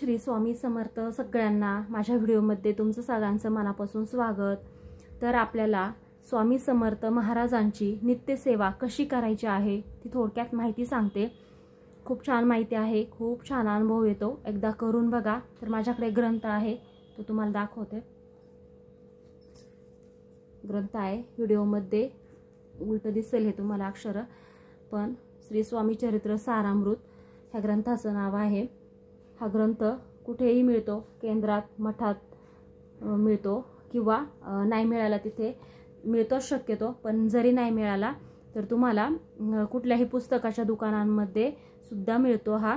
श्री स्वामी समर्थ सगळ्यांना माझ्या व्हिडिओमध्ये तुमचं सगळ्यांचं मनापासून स्वागत। तर आपल्याला स्वामी समर्थ महाराजांची नित्यसेवा कशी करायची आहे ती थोडक्यात माहिती सांगते। खूप छान माहिती आहे, खूप छान अनुभव येतो, एकदा करून बघा। तर माझ्याकडे ग्रंथ आहे तो तुम्हाला दाखवते। ग्रंथ आहे, व्हिडिओमध्ये उलट दिसेल हे तुम्हाला अक्षर, पण श्री स्वामी चरित्र सारामृत ह्या ग्रंथाचं नाव आहे। हा ग्रंथ कुठेही मिळतो, केंद्रात मठात मिळतो किंवा नाही मिळाला तिथे मिळतो शक्यतो, पण जरी नाही मिळाला तर तुम्हाला कुठल्याही पुस्तकाच्या दुकानांमध्ये सुद्धा मिळतो हा।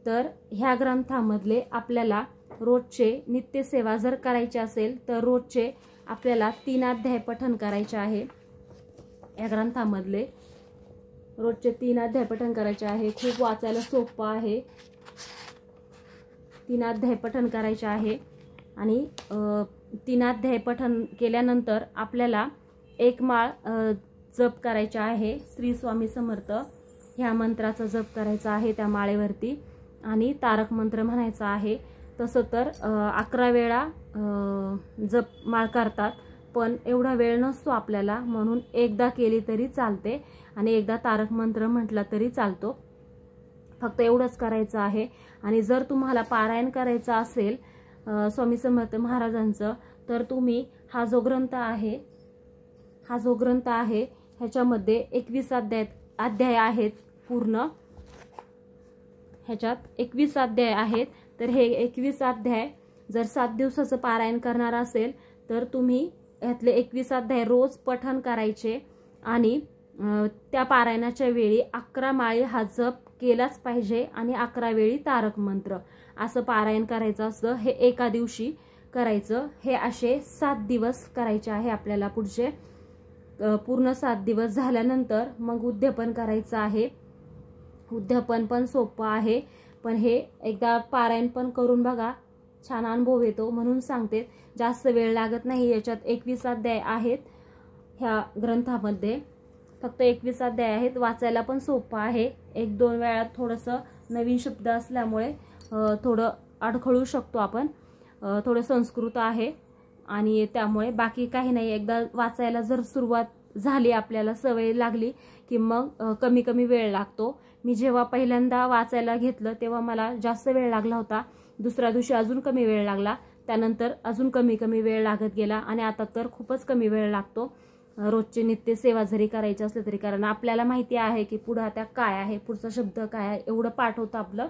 तर ह्या ग्रंथामधले आपल्याला रोजचे नित्यसेवा जर करायची असेल तर रोजचे आपल्याला 3 अध्याय पठण करायचे आहे। या ग्रंथामधले रोजचे 3 अध्याय पठण करायचे आहे। खूप वाचायला सोपं आहे। 3 अध्याय पठण करायचे आहे आणि 3 अध्याय पठण केल्यानंतर आपल्याला एक माळ जप करायचा आहे। श्री स्वामी समर्थ ह्या मंत्राचा जप करायचा आहे त्या माळेवरती, आणि तारक मंत्र म्हणायचा आहे। तसं तर 11 वेळा जप माळ करतात, पण एवढा वेळ नसतो आपल्याला, म्हणून एकदा केली तरी चालते आणि एकदा तारक मंत्र म्हटला तरी चालतो। फक्त एवढंच करायचं आहे। आणि जर तुम्हाला पारायण करायचं असेल स्वामी समर्थ महाराजांचं, तर तुम्ही हा जो ग्रंथ आहे ह्याच्यामध्ये 21 अध्याय आहेत पूर्ण। ह्याच्यात 21 अध्याय आहेत। तर हे 21 अध्याय जर 7 दिवसाचं पारायण करणार असेल तर तुम्ही ह्यातले 21 अध्याय रोज पठण करायचे, आणि त्या पारायणाच्या वेळी 11 माळी हा जप केलाच पाहिजे आणि 11 वेळी तारक मंत्र असं पारायण करायचं असतं। हे एका दिवशी करायचं। हे असे 7 दिवस करायचे आहे आपल्याला। पुढचे पूर्ण 7 दिवस झाल्यानंतर मग उद्यापन करायचं आहे। उद्यापन पण सोपं आहे, पण हे एकदा पारायण पण करून बघा, छान अनुभव येतो म्हणून सांगते। जास्त वेळ लागत नाही। याच्यात 21 अध्याय आहेत ह्या ग्रंथामध्ये, फक्त 21 अध्याय आहेत। वाचायला पण सोपं आहे। 1-2 वेळा थोडंसं नवीन शब्द असल्यामुळे थोडं अडखळू शकतो आपण, थोडं संस्कृत आहे आणि त्यामुळे बाकी काही नाही। एकदा वाचायला जर सुरुवात झाली, आपल्याला सवय लागली की मग कमी कमी वेळ लागतो। मी जेव्हा पहिल्यांदा वाचायला घेतलं तेव्हा मला जास्त वेळ लागला होता, दुसऱ्या दिवशी अजून कमी वेळ लागला, त्यानंतर अजून कमी कमी वेळ लागत गेला, आणि आता तर खूपच कमी वेळ लागतो रोजची नित्य सेवा जरी करायची असली तरी। कारण आपल्याला माहिती आहे की पुढे आता काय आहे, पुढचा शब्द काय आहे, एवढं पाठ होतं आपलं।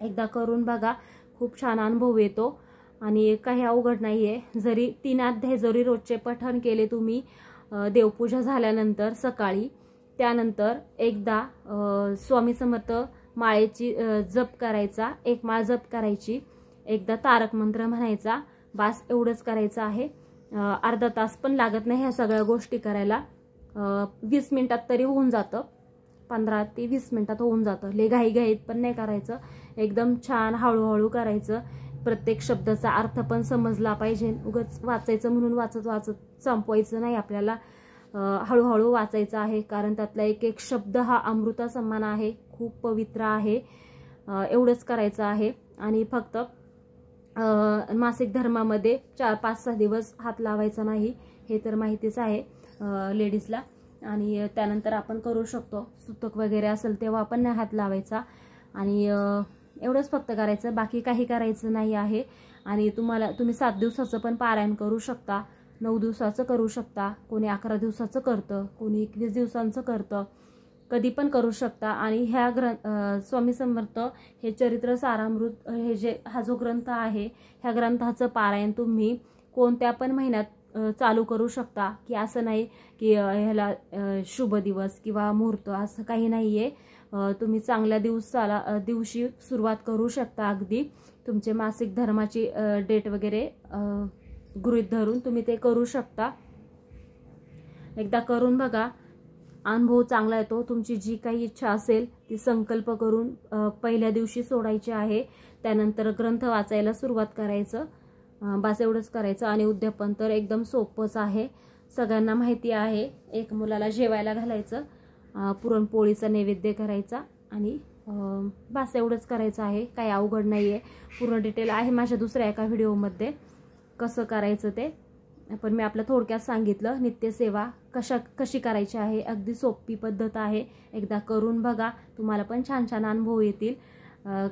एकदा करून बघा, खूप छान अनुभव येतो आणि काही अवघड नाहीये। जरी 3 अध्याय जरी रोजचे पठण केले तुम्ही देवपूजा झाल्यानंतर सकाळी, त्यानंतर एकदा स्वामी समर्थ माळेची जप करायचा, 1 माळ जप करायची, एकदा तारक मंत्र म्हणायचा, बस एवढंच करायचं आहे। अर्धा तास पण लागत नाही ह्या सगळ्या गोष्टी करायला। 20 मिनिटात तरी होऊन जातं, 15 ते 20 मिनिटात होऊन जातं। लय घाईघाईत पण नाही करायचं, एकदम छान हळूहळू करायचं। प्रत्येक शब्दाचा अर्थ पण समजला पाहिजे, उगाच वाचायचं म्हणून वाचत वाचत संपवायचं नाही आपल्याला। हळूहळू वाचायचं आहे, कारण त्यातला एक एक शब्द हा अमृता समान आहे, खूप पवित्र आहे। एवढंच करायचं आहे। आणि फक्त मासिक धर्मामध्ये 4-5-6 दिवस हात लावायचा नाही, हे तर माहितीच आहे लेडीजला। आणि त्यानंतर आपण करू शकतो, सुतक वगैरे असेल तेव्हा आपण नाही हात लावायचा। आणि एवढंच फक्त करायचं, बाकी काही करायचं नाही आहे। आणि तुम्ही 7 दिवसाचं पण पारायण करू शकता, 9 दिवसाचं करू शकता, कोणी 11 दिवसाचं करतं, कोणी 21 दिवसांचं करतं, कधी पण करू शकता। आणि ह्या स्वामी समर्थ हे चरित्र सारामृत हा जो ग्रंथ आहे, ह्या ग्रंथाचं पारायण तुम्ही कोणत्या पण महिन्यात चालू करू शकता, की असं नाही की ह्याला शुभ दिवस किंवा मुहूर्त असं काही नाहीये। तुम्ही चांगल्या दिवशी सुरुवात करू शकता। अगदी तुमचे मासिक धर्माची डेट वगैरे गृहीत धरून तुम्ही ते करू शकता। एकदा करून बघा, अनुभव चांगला येतो। तुमची जी काही इच्छा असेल ती संकल्प करून पहिल्या दिवशी सोडायची आहे, त्यानंतर ग्रंथ वाचायला सुरुवात करायचं, बस एवढंच करायचं। आणि उद्यापन तर एकदम सोपंच आहे, सगळ्यांना माहिती आहे। एक मुलाला जेवायला घालायचं, पुरणपोळीचा नैवेद्य करायचा आणि बस एवढंच करायचं आहे, काही अवघड नाही आहे. पूर्ण डिटेल आहे माझ्या दुसऱ्या एका व्हिडिओमध्ये कसं करायचं ते, पण मी आपलं थोडक्यात सांगितलं. नित्यसेवा कशी करायची आहे, अगदी सोपी पद्धत आहे. एकदा करून बघा, तुम्हाला पण छान छान अनुभव येतील.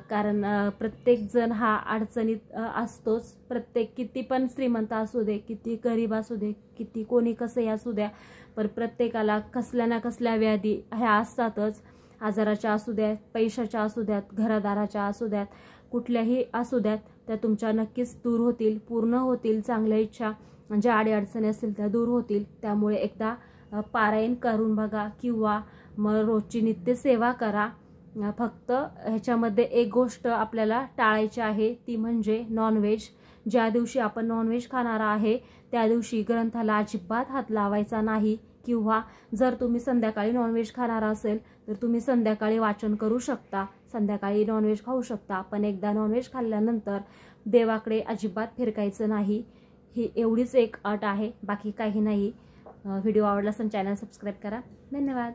कारण प्रत्येकजण हा अडचणीत असतोच. प्रत्येक किती पण श्रीमंत असू दे, किती गरीब असू दे, किती कोणी कसंही असू द्या, पण प्रत्येकाला कसल्या ना कसल्या व्याधी ह्या असतातच. आजाराच्या असू द्यात, पैशाच्या असू द्यात, घरादाराच्या असू द्यात, कुठल्याही असू द्यात, त्या तुमच्या नक्कीच दूर होतील, पूर्ण होतील. चांगल्या इच्छा म्हणजे अडीअडचणी असतील त्या दूर होतील. त्यामुळे एकदा पारायण करून बघा किंवा मग रोजची नित्यसेवा करा. फक्त ह्याच्यामध्ये एक गोष्ट आपल्याला टाळायची आहे, ती म्हणजे नॉनव्हेज. ज्या दिवशी आपण नॉनव्हेज खाणार आहे त्या दिवशी ग्रंथाला अजिबात हात लावायचा नाही. किंवा जर तुम्ही संध्याकाळी नॉनव्हेज खाणार असेल तर तुम्ही संध्याकाळी वाचन करू शकता, संध्याकाळी नॉनव्हेज खाऊ शकता, पण एकदा नॉनव्हेज खाल्ल्यानंतर देवाकडे अजिबात फिरकायचं नाही. ही एवढीच एक अट आहे, बाकी काही नाही. व्हिडिओ आवडला असेल चॅनल सबस्क्राईब करा. धन्यवाद.